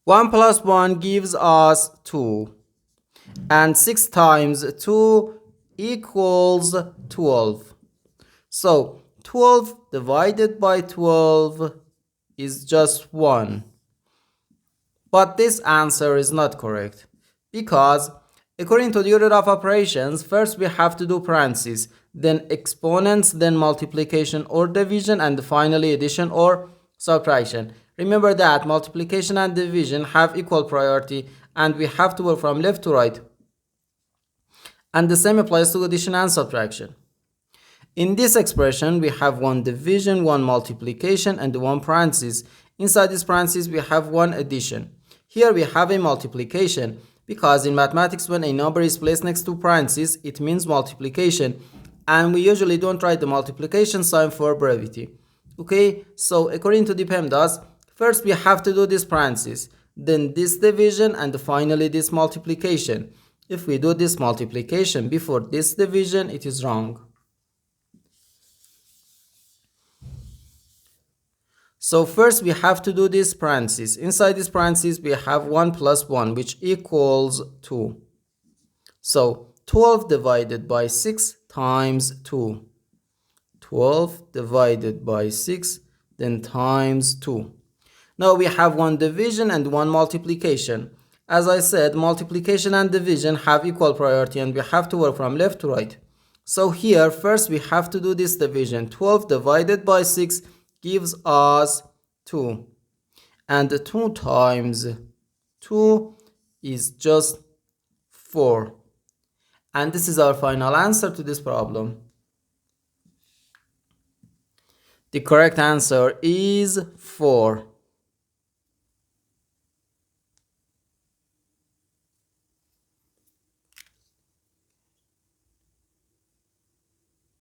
1 plus 1 gives us 2. And 6 times 2 equals 12. So 12 divided by 12 is just 1. But this answer is not correct, because according to the order of operations, first we have to do parentheses, then exponents, then multiplication or division, and finally addition or subtraction. Remember that multiplication and division have equal priority, and we have to work from left to right. And the same applies to addition and subtraction. In this expression, we have one division, one multiplication, and one parenthesis. Inside this parenthesis, we have one addition. Here we have a multiplication, because in mathematics, when a number is placed next to parentheses, it means multiplication, and we usually don't write the multiplication sign for brevity. Okay, so according to the PEMDAS, first we have to do this parenthesis, then this division, and finally this multiplication. If we do this multiplication before this division, it is wrong. So first we have to do this parenthesis. Inside this parenthesis we have 1 plus 1, which equals 2. So 12 divided by 6 times 2. 12 divided by 6, then times 2. Now we have one division and one multiplication. As I said, multiplication and division have equal priority, and we have to work from left to right. So here first we have to do this division. 12 divided by 6 gives us 2, and 2 times 2 is just 4, and this is our final answer to this problem. The correct answer is 4.